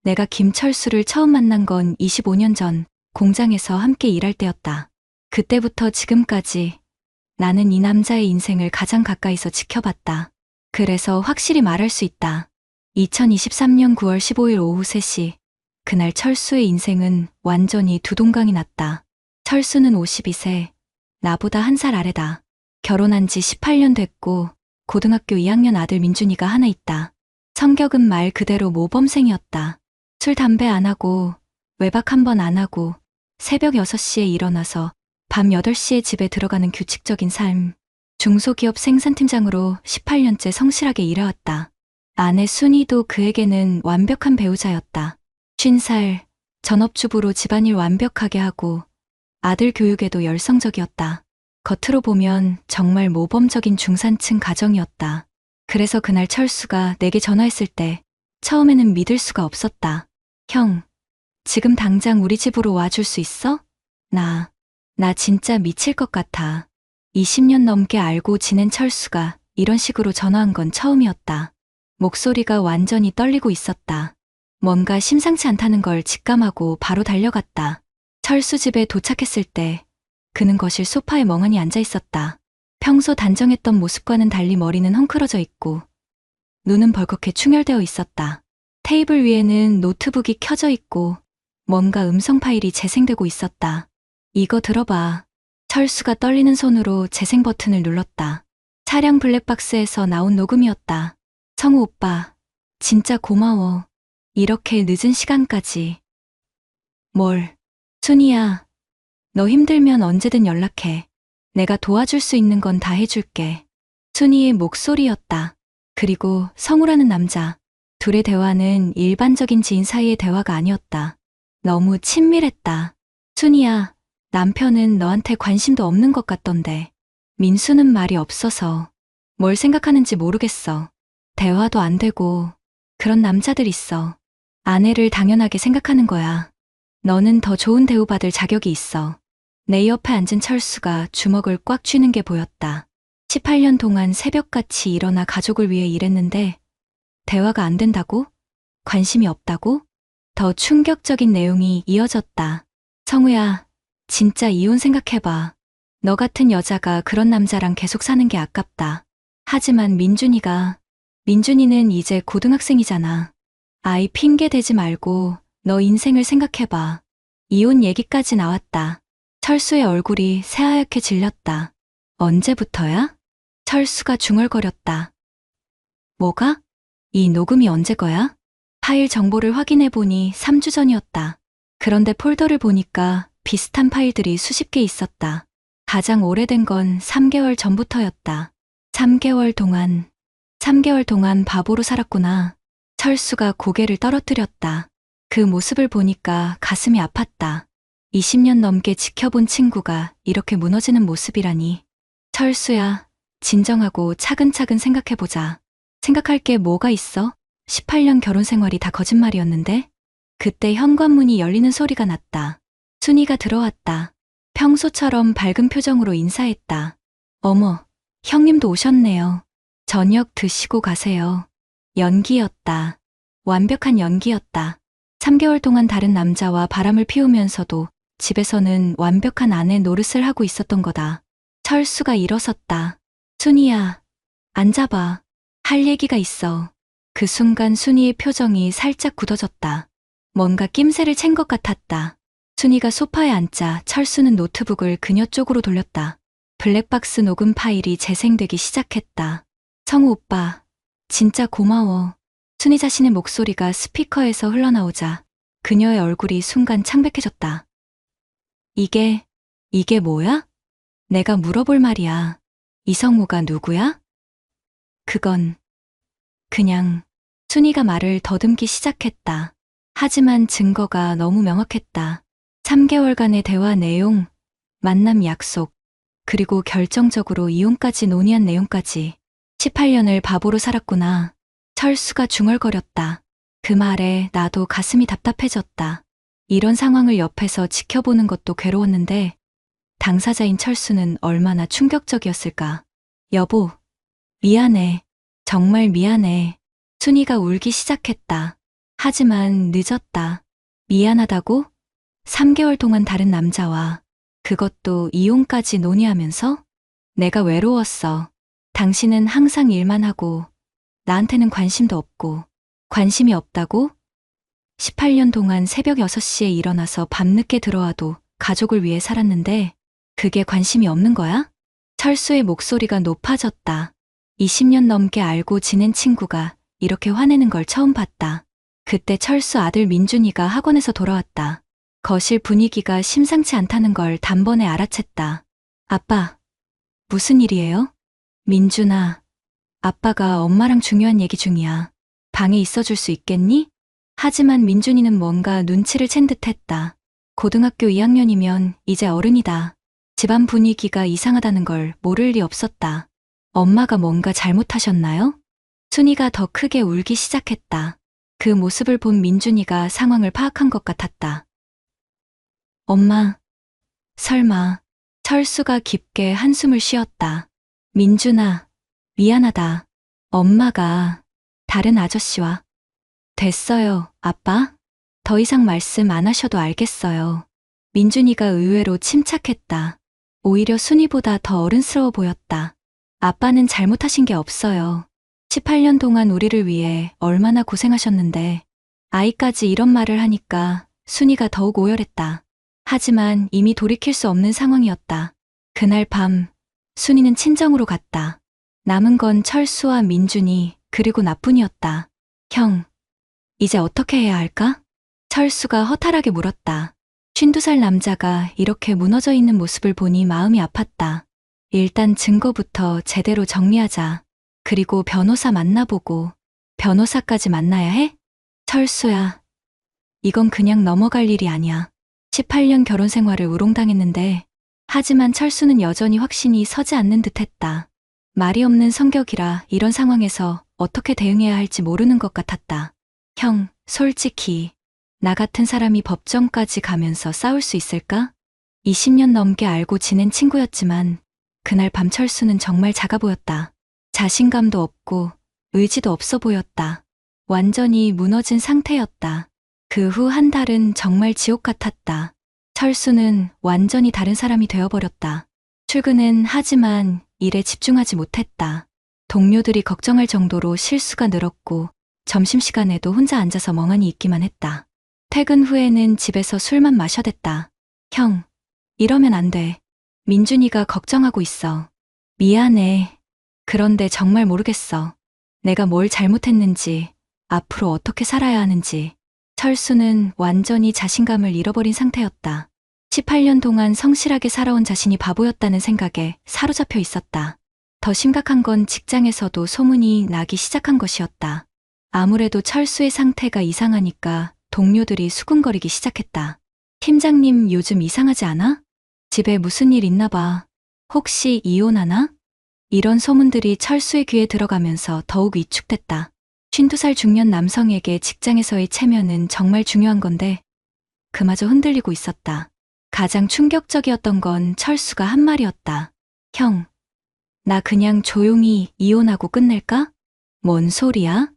내가 김철수를 처음 만난 건 25년 전 공장에서 함께 일할 때였다. 그때부터 지금까지 나는 이 남자의 인생을 가장 가까이서 지켜봤다. 그래서 확실히 말할 수 있다. 2023년 9월 15일 오후 3시, 그날 철수의 인생은 완전히 두동강이 났다. 철수는 52세, 나보다 1살 아래다. 결혼한 지 18년 됐고 고등학교 2학년 아들 민준이가 하나 있다. 성격은 말 그대로 모범생이었다. 술, 담배 안 하고 외박 한 번 안 하고 새벽 6시에 일어나서 밤 8시에 집에 들어가는 규칙적인 삶. 중소기업 생산팀장으로 18년째 성실하게 일해왔다. 아내 순이도 그에게는 완벽한 배우자였다. 50살, 전업주부로 집안일 완벽하게 하고 아들 교육에도 열성적이었다. 겉으로 보면 정말 모범적인 중산층 가정이었다. 그래서 그날 철수가 내게 전화했을 때 처음에는 믿을 수가 없었다. 형, 지금 당장 우리 집으로 와줄 수 있어? 나 진짜 미칠 것 같아. 20년 넘게 알고 지낸 철수가 이런 식으로 전화한 건 처음이었다. 목소리가 완전히 떨리고 있었다. 뭔가 심상치 않다는 걸 직감하고 바로 달려갔다. 철수 집에 도착했을 때 그는 거실 소파에 멍하니 앉아 있었다. 평소 단정했던 모습과는 달리 머리는 헝클어져 있고 눈은 벌겋게 충혈되어 있었다. 테이블 위에는 노트북이 켜져 있고 뭔가 음성 파일이 재생되고 있었다. 이거 들어봐. 철수가 떨리는 손으로 재생 버튼을 눌렀다. 차량 블랙박스에서 나온 녹음이었다. 성우 오빠, 진짜 고마워. 이렇게 늦은 시간까지. 뭘? 순이야, 너 힘들면 언제든 연락해. 내가 도와줄 수 있는 건 다 해줄게. 순이의 목소리였다. 그리고 성우라는 남자. 둘의 대화는 일반적인 지인 사이의 대화가 아니었다. 너무 친밀했다. 순이야, 남편은 너한테 관심도 없는 것 같던데. 민수는 말이 없어서 뭘 생각하는지 모르겠어. 대화도 안 되고 그런 남자들 있어. 아내를 당연하게 생각하는 거야. 너는 더 좋은 대우받을 자격이 있어. 내 옆에 앉은 철수가 주먹을 꽉 쥐는 게 보였다. 18년 동안 새벽같이 일어나 가족을 위해 일했는데 대화가 안 된다고? 관심이 없다고? 더 충격적인 내용이 이어졌다. 성우야, 진짜 이혼 생각해봐. 너 같은 여자가 그런 남자랑 계속 사는 게 아깝다. 하지만 민준이는 이제 고등학생이잖아. 아이 핑계 대지 말고 너 인생을 생각해봐. 이혼 얘기까지 나왔다. 철수의 얼굴이 새하얗게 질렸다. 언제부터야? 철수가 중얼거렸다. 뭐가? 이 녹음이 언제 거야? 파일 정보를 확인해보니 3주 전이었다. 그런데 폴더를 보니까 비슷한 파일들이 수십 개 있었다. 가장 오래된 건 3개월 전부터였다. 3개월 동안 바보로 살았구나. 철수가 고개를 떨어뜨렸다. 그 모습을 보니까 가슴이 아팠다. 20년 넘게 지켜본 친구가 이렇게 무너지는 모습이라니. 철수야, 진정하고 차근차근 생각해보자. 생각할 게 뭐가 있어? 18년 결혼 생활이 다 거짓말이었는데? 그때 현관문이 열리는 소리가 났다. 순이가 들어왔다. 평소처럼 밝은 표정으로 인사했다. 어머, 형님도 오셨네요. 저녁 드시고 가세요. 연기였다. 완벽한 연기였다. 3개월 동안 다른 남자와 바람을 피우면서도 집에서는 완벽한 아내 노릇을 하고 있었던 거다. 철수가 일어섰다. 순이야, 앉아봐. 할 얘기가 있어. 그 순간 순이의 표정이 살짝 굳어졌다. 뭔가 낌새를 챈 것 같았다. 순이가 소파에 앉자 철수는 노트북을 그녀 쪽으로 돌렸다. 블랙박스 녹음 파일이 재생되기 시작했다. 성우 오빠, 진짜 고마워. 순이 자신의 목소리가 스피커에서 흘러나오자 그녀의 얼굴이 순간 창백해졌다. 이게 뭐야? 내가 물어볼 말이야. 이성우가 누구야? 그건 그냥. 순이가 말을 더듬기 시작했다. 하지만 증거가 너무 명확했다. 3개월간의 대화 내용, 만남 약속, 그리고 결정적으로 이혼까지 논의한 내용까지. 18년을 바보로 살았구나. 철수가 중얼거렸다. 그 말에 나도 가슴이 답답해졌다. 이런 상황을 옆에서 지켜보는 것도 괴로웠는데 당사자인 철수는 얼마나 충격적이었을까. 여보, 미안해. 정말 미안해. 순이가 울기 시작했다. 하지만 늦었다. 미안하다고? 3개월 동안 다른 남자와, 그것도 이혼까지 논의하면서? 내가 외로웠어. 당신은 항상 일만 하고 나한테는 관심도 없고. 관심이 없다고? 18년 동안 새벽 6시에 일어나서 밤늦게 들어와도 가족을 위해 살았는데 그게 관심이 없는 거야? 철수의 목소리가 높아졌다. 20년 넘게 알고 지낸 친구가 이렇게 화내는 걸 처음 봤다. 그때 철수 아들 민준이가 학원에서 돌아왔다. 거실 분위기가 심상치 않다는 걸 단번에 알아챘다. 아빠, 무슨 일이에요? 민준아, 아빠가 엄마랑 중요한 얘기 중이야. 방에 있어줄 수 있겠니? 하지만 민준이는 뭔가 눈치를 챈 듯했다. 고등학교 2학년이면 이제 어른이다. 집안 분위기가 이상하다는 걸 모를 리 없었다. 엄마가 뭔가 잘못하셨나요? 순이가 더 크게 울기 시작했다. 그 모습을 본 민준이가 상황을 파악한 것 같았다. 엄마, 설마. 철수가 깊게 한숨을 쉬었다. 민준아, 미안하다. 엄마가 다른 아저씨와. 됐어요, 아빠. 더 이상 말씀 안 하셔도 알겠어요. 민준이가 의외로 침착했다. 오히려 순이보다 더 어른스러워 보였다. 아빠는 잘못하신 게 없어요. 18년 동안 우리를 위해 얼마나 고생하셨는데 아이까지 이런 말을 하니까 순이가 더욱 오열했다. 하지만 이미 돌이킬 수 없는 상황이었다. 그날 밤 순이는 친정으로 갔다. 남은 건 철수와 민준이 그리고 나뿐이었다. 형, 이제 어떻게 해야 할까? 철수가 허탈하게 물었다. 52살 남자가 이렇게 무너져 있는 모습을 보니 마음이 아팠다. 일단 증거부터 제대로 정리하자. 그리고 변호사 만나보고. 변호사까지 만나야 해? 철수야, 이건 그냥 넘어갈 일이 아니야. 18년 결혼 생활을 우롱당했는데 하지만 철수는 여전히 확신이 서지 않는 듯했다. 말이 없는 성격이라 이런 상황에서 어떻게 대응해야 할지 모르는 것 같았다. 형, 솔직히 나 같은 사람이 법정까지 가면서 싸울 수 있을까? 20년 넘게 알고 지낸 친구였지만 그날 밤 철수는 정말 작아 보였다. 자신감도 없고 의지도 없어 보였다. 완전히 무너진 상태였다. 그 후 한 달은 정말 지옥 같았다. 철수는 완전히 다른 사람이 되어버렸다. 출근은 하지만 일에 집중하지 못했다. 동료들이 걱정할 정도로 실수가 늘었고 점심시간에도 혼자 앉아서 멍하니 있기만 했다. 퇴근 후에는 집에서 술만 마셔댔다. 형, 이러면 안 돼. 민준이가 걱정하고 있어. 미안해. 그런데 정말 모르겠어. 내가 뭘 잘못했는지, 앞으로 어떻게 살아야 하는지. 철수는 완전히 자신감을 잃어버린 상태였다. 18년 동안 성실하게 살아온 자신이 바보였다는 생각에 사로잡혀 있었다. 더 심각한 건 직장에서도 소문이 나기 시작한 것이었다. 아무래도 철수의 상태가 이상하니까 동료들이 수군거리기 시작했다. 팀장님 요즘 이상하지 않아? 집에 무슨 일 있나 봐. 혹시 이혼하나? 이런 소문들이 철수의 귀에 들어가면서 더욱 위축됐다. 52살 중년 남성에게 직장에서의 체면은 정말 중요한 건데 그마저 흔들리고 있었다. 가장 충격적이었던 건 철수가 한 말이었다. 형, 나 그냥 조용히 이혼하고 끝낼까? 뭔 소리야?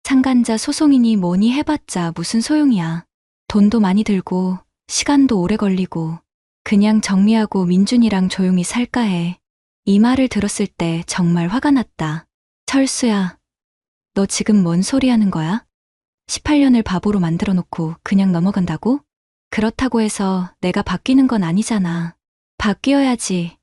상간자 소송이니 뭐니 해봤자 무슨 소용이야. 돈도 많이 들고 시간도 오래 걸리고 그냥 정리하고 민준이랑 조용히 살까 해. 이 말을 들었을 때 정말 화가 났다. 철수야, 너 지금 뭔 소리 하는 거야? 18년을 바보로 만들어 놓고 그냥 넘어간다고? 그렇다고 해서 내가 바뀌는 건 아니잖아. 바뀌어야지.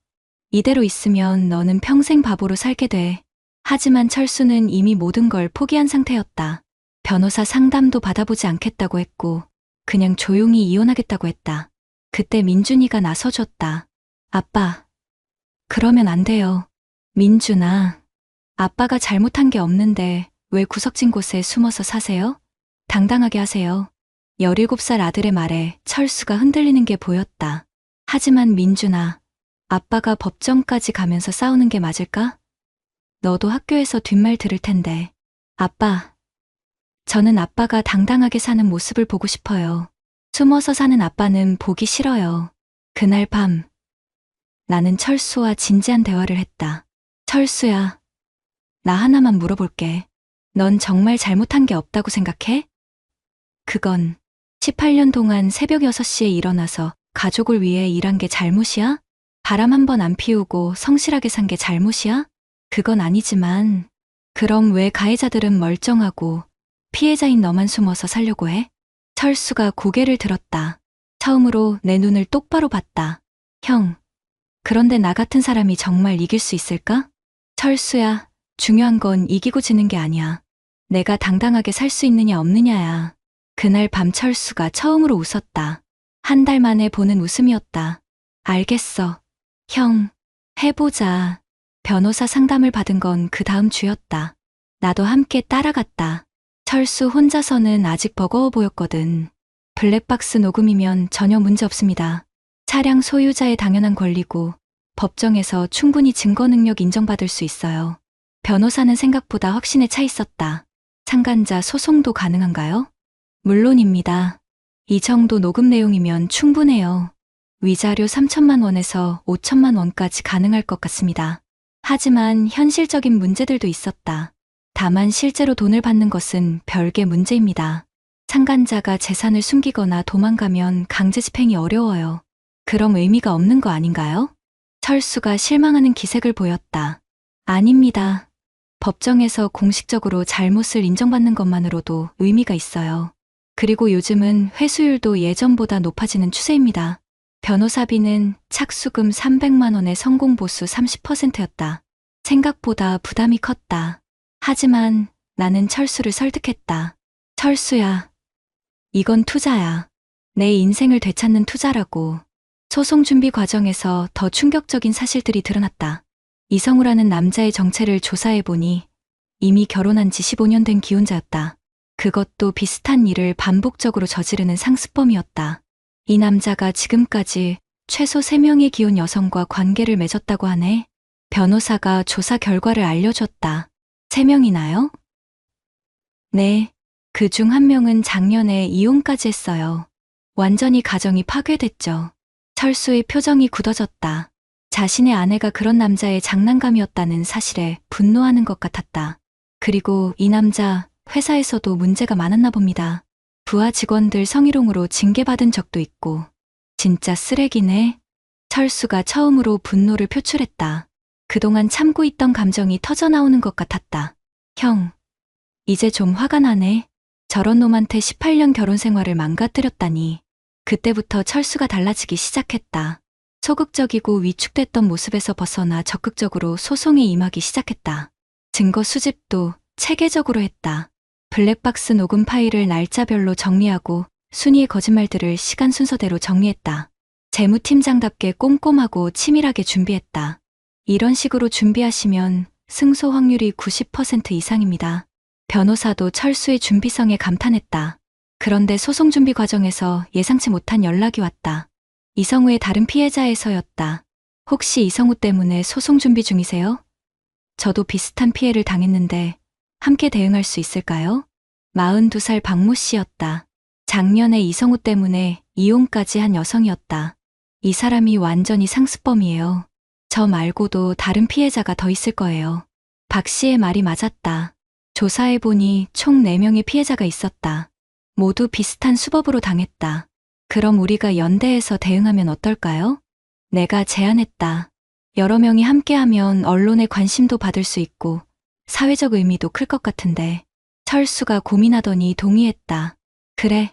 이대로 있으면 너는 평생 바보로 살게 돼. 하지만 철수는 이미 모든 걸 포기한 상태였다. 변호사 상담도 받아보지 않겠다고 했고 그냥 조용히 이혼하겠다고 했다. 그때 민준이가 나서줬다. 아빠, 그러면 안 돼요. 민준아, 아빠가 잘못한 게 없는데 왜 구석진 곳에 숨어서 사세요? 당당하게 하세요. 17살 아들의 말에 철수가 흔들리는 게 보였다. 하지만 민준아, 아빠가 법정까지 가면서 싸우는 게 맞을까? 너도 학교에서 뒷말 들을 텐데. 아빠, 저는 아빠가 당당하게 사는 모습을 보고 싶어요. 숨어서 사는 아빠는 보기 싫어요. 그날 밤, 나는 철수와 진지한 대화를 했다. 철수야, 나 하나만 물어볼게. 넌 정말 잘못한 게 없다고 생각해? 그건 18년 동안 새벽 6시에 일어나서 가족을 위해 일한 게 잘못이야? 바람 한 번 안 피우고 성실하게 산 게 잘못이야? 그건 아니지만, 그럼 왜 가해자들은 멀쩡하고 피해자인 너만 숨어서 살려고 해? 철수가 고개를 들었다. 처음으로 내 눈을 똑바로 봤다. 형, 그런데 나 같은 사람이 정말 이길 수 있을까? 철수야, 중요한 건 이기고 지는 게 아니야. 내가 당당하게 살 수 있느냐 없느냐야. 그날 밤 철수가 처음으로 웃었다. 한 달 만에 보는 웃음이었다. 알겠어. 형, 해보자. 변호사 상담을 받은 건 그 다음 주였다. 나도 함께 따라갔다. 철수 혼자서는 아직 버거워 보였거든. 블랙박스 녹음이면 전혀 문제 없습니다. 차량 소유자의 당연한 권리고 법정에서 충분히 증거 능력 인정받을 수 있어요. 변호사는 생각보다 확신에 차 있었다. 참가자 소송도 가능한가요? 물론입니다. 이 정도 녹음 내용이면 충분해요. 위자료 3천만 원에서 5천만 원까지 가능할 것 같습니다. 하지만 현실적인 문제들도 있었다. 다만 실제로 돈을 받는 것은 별개 문제입니다. 참가자가 재산을 숨기거나 도망가면 강제 집행이 어려워요. 그럼 의미가 없는 거 아닌가요? 철수가 실망하는 기색을 보였다. 아닙니다. 법정에서 공식적으로 잘못을 인정받는 것만으로도 의미가 있어요. 그리고 요즘은 회수율도 예전보다 높아지는 추세입니다. 변호사비는 착수금 300만 원에 성공보수 30%였다. 생각보다 부담이 컸다. 하지만 나는 철수를 설득했다. 철수야, 이건 투자야. 내 인생을 되찾는 투자라고. 소송 준비 과정에서 더 충격적인 사실들이 드러났다. 이성우라는 남자의 정체를 조사해보니 이미 결혼한 지 15년 된 기혼자였다. 그것도 비슷한 일을 반복적으로 저지르는 상습범이었다. 이 남자가 지금까지 최소 3명의 기혼 여성과 관계를 맺었다고 하네. 변호사가 조사 결과를 알려줬다. 3명이나요? 네. 그 중 1명은 작년에 이혼까지 했어요. 완전히 가정이 파괴됐죠. 철수의 표정이 굳어졌다. 자신의 아내가 그런 남자의 장난감이었다는 사실에 분노하는 것 같았다. 그리고 이 남자 회사에서도 문제가 많았나 봅니다. 부하 직원들 성희롱으로 징계받은 적도 있고. 진짜 쓰레기네. 철수가 처음으로 분노를 표출했다. 그동안 참고 있던 감정이 터져나오는 것 같았다. 형, 이제 좀 화가 나네. 저런 놈한테 18년 결혼 생활을 망가뜨렸다니. 그때부터 철수가 달라지기 시작했다. 소극적이고 위축됐던 모습에서 벗어나 적극적으로 소송에 임하기 시작했다. 증거 수집도 체계적으로 했다. 블랙박스 녹음 파일을 날짜별로 정리하고 순위의 거짓말들을 시간 순서대로 정리했다. 재무팀장답게 꼼꼼하고 치밀하게 준비했다. 이런 식으로 준비하시면 승소 확률이 90% 이상입니다. 변호사도 철수의 준비성에 감탄했다. 그런데 소송 준비 과정에서 예상치 못한 연락이 왔다. 이성우의 다른 피해자에서였다. 혹시 이성우 때문에 소송 준비 중이세요? 저도 비슷한 피해를 당했는데 함께 대응할 수 있을까요? 42살 박모 씨였다. 작년에 이성우 때문에 이혼까지 한 여성이었다. 이 사람이 완전히 상습범이에요. 저 말고도 다른 피해자가 더 있을 거예요. 박 씨의 말이 맞았다. 조사해보니 총 4명의 피해자가 있었다. 모두 비슷한 수법으로 당했다. 그럼 우리가 연대해서 대응하면 어떨까요? 내가 제안했다. 여러 명이 함께하면 언론의 관심도 받을 수 있고 사회적 의미도 클 것 같은데. 철수가 고민하더니 동의했다. 그래,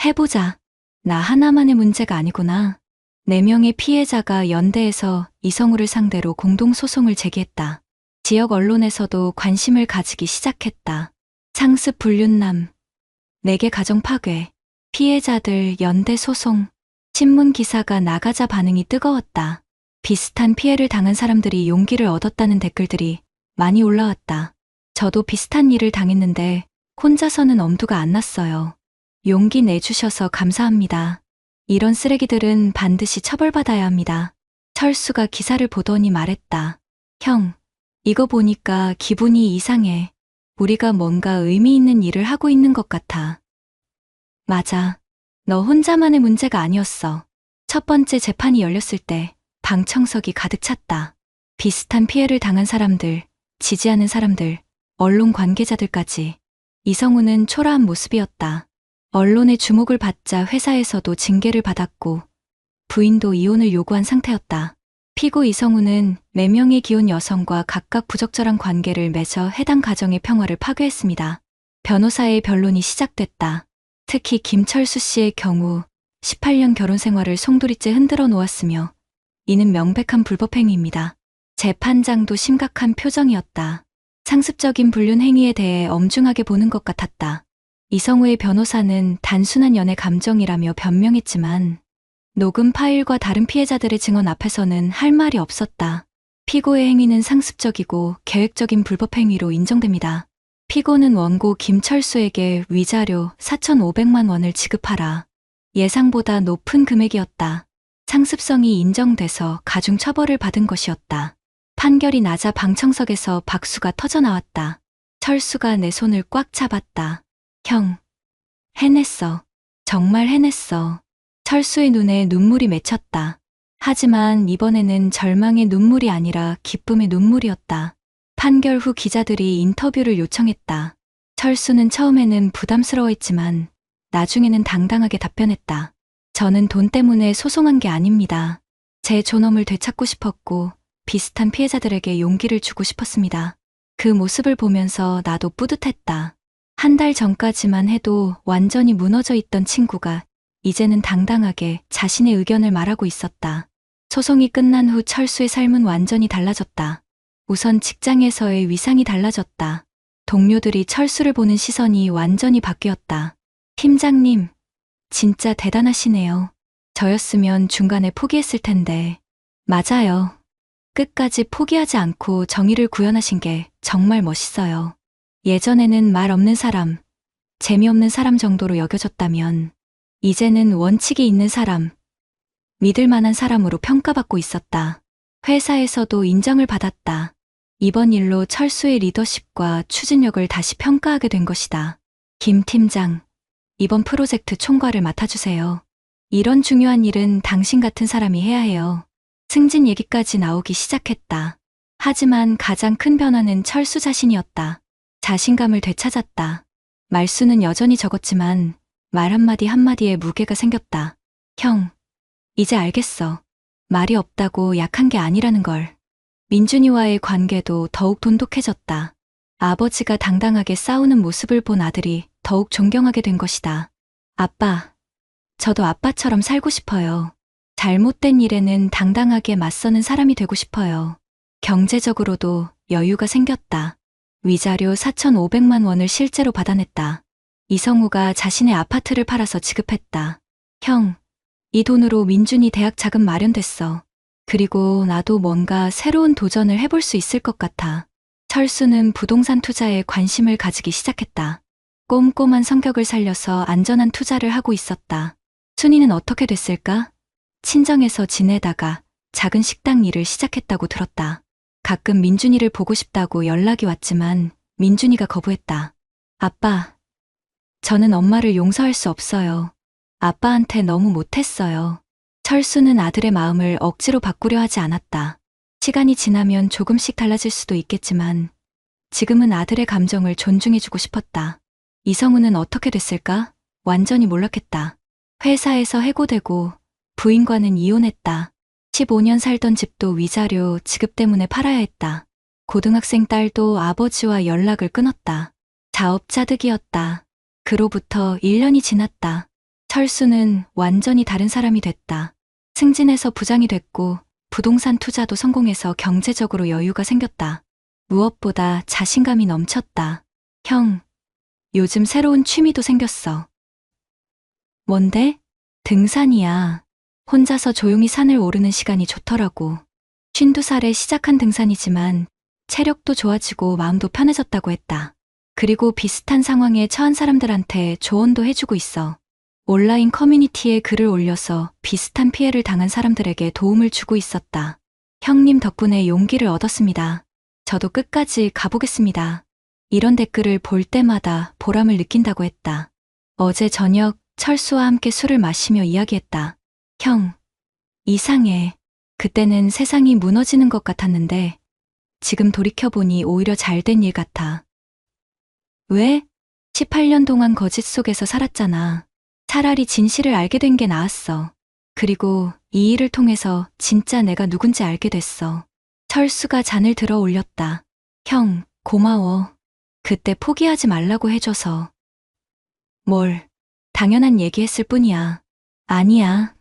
해보자. 나 하나만의 문제가 아니구나. 4명의 피해자가 연대해서 이성우를 상대로 공동소송을 제기했다. 지역 언론에서도 관심을 가지기 시작했다. 상습 불륜남, 4개 가정 파괴, 피해자들 연대 소송, 신문 기사가 나가자 반응이 뜨거웠다. 비슷한 피해를 당한 사람들이 용기를 얻었다는 댓글들이 많이 올라왔다. 저도 비슷한 일을 당했는데 혼자서는 엄두가 안 났어요. 용기 내주셔서 감사합니다. 이런 쓰레기들은 반드시 처벌받아야 합니다. 철수가 기사를 보더니 말했다. 형, 이거 보니까 기분이 이상해. 우리가 뭔가 의미 있는 일을 하고 있는 것 같아. 맞아. 너 혼자만의 문제가 아니었어. 첫 번째 재판이 열렸을 때 방청석이 가득 찼다. 비슷한 피해를 당한 사람들, 지지하는 사람들, 언론 관계자들까지. 이성우는 초라한 모습이었다. 언론의 주목을 받자 회사에서도 징계를 받았고 부인도 이혼을 요구한 상태였다. 피고 이성우는 4명의 기혼 여성과 각각 부적절한 관계를 맺어 해당 가정의 평화를 파괴했습니다. 변호사의 변론이 시작됐다. 특히 김철수 씨의 경우 18년 결혼 생활을 송두리째 흔들어 놓았으며 이는 명백한 불법행위입니다. 재판장도 심각한 표정이었다. 상습적인 불륜 행위에 대해 엄중하게 보는 것 같았다. 이성우의 변호사는 단순한 연애 감정이라며 변명했지만 녹음 파일과 다른 피해자들의 증언 앞에서는 할 말이 없었다. 피고의 행위는 상습적이고 계획적인 불법행위로 인정됩니다. 피고는 원고 김철수에게 위자료 4,500만 원을 지급하라. 예상보다 높은 금액이었다. 상습성이 인정돼서 가중 처벌을 받은 것이었다. 판결이 나자 방청석에서 박수가 터져나왔다. 철수가 내 손을 꽉 잡았다. 형, 해냈어. 정말 해냈어. 철수의 눈에 눈물이 맺혔다. 하지만 이번에는 절망의 눈물이 아니라 기쁨의 눈물이었다. 판결 후 기자들이 인터뷰를 요청했다. 철수는 처음에는 부담스러워했지만 나중에는 당당하게 답변했다. 저는 돈 때문에 소송한 게 아닙니다. 제 존엄을 되찾고 싶었고 비슷한 피해자들에게 용기를 주고 싶었습니다. 그 모습을 보면서 나도 뿌듯했다. 한 달 전까지만 해도 완전히 무너져 있던 친구가 이제는 당당하게 자신의 의견을 말하고 있었다. 소송이 끝난 후 철수의 삶은 완전히 달라졌다. 우선 직장에서의 위상이 달라졌다. 동료들이 철수를 보는 시선이 완전히 바뀌었다. 팀장님, 진짜 대단하시네요. 저였으면 중간에 포기했을 텐데. 맞아요. 끝까지 포기하지 않고 정의를 구현하신 게 정말 멋있어요. 예전에는 말 없는 사람, 재미없는 사람 정도로 여겨졌다면 이제는 원칙이 있는 사람, 믿을 만한 사람으로 평가받고 있었다. 회사에서도 인정을 받았다. 이번 일로 철수의 리더십과 추진력을 다시 평가하게 된 것이다. 김 팀장, 이번 프로젝트 총괄을 맡아주세요. 이런 중요한 일은 당신 같은 사람이 해야 해요. 승진 얘기까지 나오기 시작했다. 하지만 가장 큰 변화는 철수 자신이었다. 자신감을 되찾았다. 말수는 여전히 적었지만 말 한마디 한마디에 무게가 생겼다. 형, 이제 알겠어. 말이 없다고 약한 게 아니라는 걸. 민준이와의 관계도 더욱 돈독해졌다. 아버지가 당당하게 싸우는 모습을 본 아들이 더욱 존경하게 된 것이다. 아빠, 저도 아빠처럼 살고 싶어요. 잘못된 일에는 당당하게 맞서는 사람이 되고 싶어요. 경제적으로도 여유가 생겼다. 위자료 4,500만 원을 실제로 받아냈다. 이성우가 자신의 아파트를 팔아서 지급했다. 형, 이 돈으로 민준이 대학 자금 마련됐어. 그리고 나도 뭔가 새로운 도전을 해볼 수 있을 것 같아. 철수는 부동산 투자에 관심을 가지기 시작했다. 꼼꼼한 성격을 살려서 안전한 투자를 하고 있었다. 순이는 어떻게 됐을까? 친정에서 지내다가 작은 식당 일을 시작했다고 들었다. 가끔 민준이를 보고 싶다고 연락이 왔지만 민준이가 거부했다. 아빠, 저는 엄마를 용서할 수 없어요. 아빠한테 너무 못했어요. 철수는 아들의 마음을 억지로 바꾸려 하지 않았다. 시간이 지나면 조금씩 달라질 수도 있겠지만 지금은 아들의 감정을 존중해주고 싶었다. 이성우는 어떻게 됐을까? 완전히 몰락했다. 회사에서 해고되고 부인과는 이혼했다. 15년 살던 집도 위자료 지급 때문에 팔아야 했다. 고등학생 딸도 아버지와 연락을 끊었다. 자업자득이었다. 그로부터 1년이 지났다. 철수는 완전히 다른 사람이 됐다. 승진해서 부장이 됐고 부동산 투자도 성공해서 경제적으로 여유가 생겼다. 무엇보다 자신감이 넘쳤다. 형, 요즘 새로운 취미도 생겼어. 뭔데? 등산이야. 혼자서 조용히 산을 오르는 시간이 좋더라고. 52살에 시작한 등산이지만 체력도 좋아지고 마음도 편해졌다고 했다. 그리고 비슷한 상황에 처한 사람들한테 조언도 해주고 있어. 온라인 커뮤니티에 글을 올려서 비슷한 피해를 당한 사람들에게 도움을 주고 있었다. 형님 덕분에 용기를 얻었습니다. 저도 끝까지 가보겠습니다. 이런 댓글을 볼 때마다 보람을 느낀다고 했다. 어제 저녁 철수와 함께 술을 마시며 이야기했다. 형, 이상해. 그때는 세상이 무너지는 것 같았는데 지금 돌이켜보니 오히려 잘된 일 같아. 왜? 18년 동안 거짓 속에서 살았잖아. 차라리 진실을 알게 된 게 나았어. 그리고 이 일을 통해서 진짜 내가 누군지 알게 됐어. 철수가 잔을 들어 올렸다. 형, 고마워. 그때 포기하지 말라고 해줘서. 뭘, 당연한 얘기했을 뿐이야. 아니야.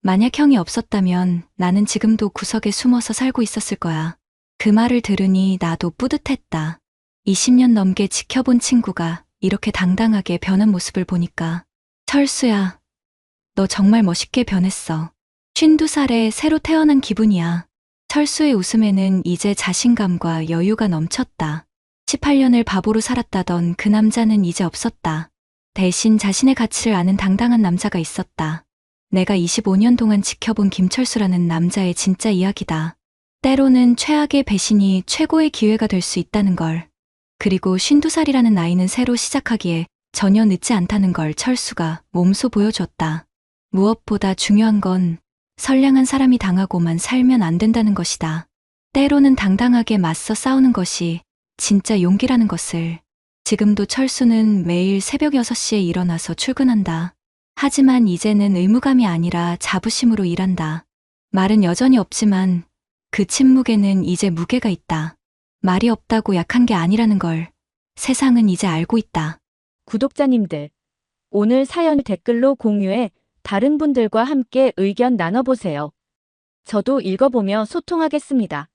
만약 형이 없었다면 나는 지금도 구석에 숨어서 살고 있었을 거야. 그 말을 들으니 나도 뿌듯했다. 20년 넘게 지켜본 친구가 이렇게 당당하게 변한 모습을 보니까. 철수야, 너 정말 멋있게 변했어. 52살에 새로 태어난 기분이야. 철수의 웃음에는 이제 자신감과 여유가 넘쳤다. 18년을 바보로 살았다던 그 남자는 이제 없었다. 대신 자신의 가치를 아는 당당한 남자가 있었다. 내가 25년 동안 지켜본 김철수라는 남자의 진짜 이야기다. 때로는 최악의 배신이 최고의 기회가 될 수 있다는 걸. 그리고 52살이라는 나이는 새로 시작하기에 전혀 늦지 않다는 걸 철수가 몸소 보여줬다. 무엇보다 중요한 건 선량한 사람이 당하고만 살면 안 된다는 것이다. 때로는 당당하게 맞서 싸우는 것이 진짜 용기라는 것을. 지금도 철수는 매일 새벽 6시에 일어나서 출근한다. 하지만 이제는 의무감이 아니라 자부심으로 일한다. 말은 여전히 없지만 그 침묵에는 이제 무게가 있다. 말이 없다고 약한 게 아니라는 걸 세상은 이제 알고 있다. 구독자님들, 오늘 사연 댓글로 공유해 다른 분들과 함께 의견 나눠보세요. 저도 읽어보며 소통하겠습니다.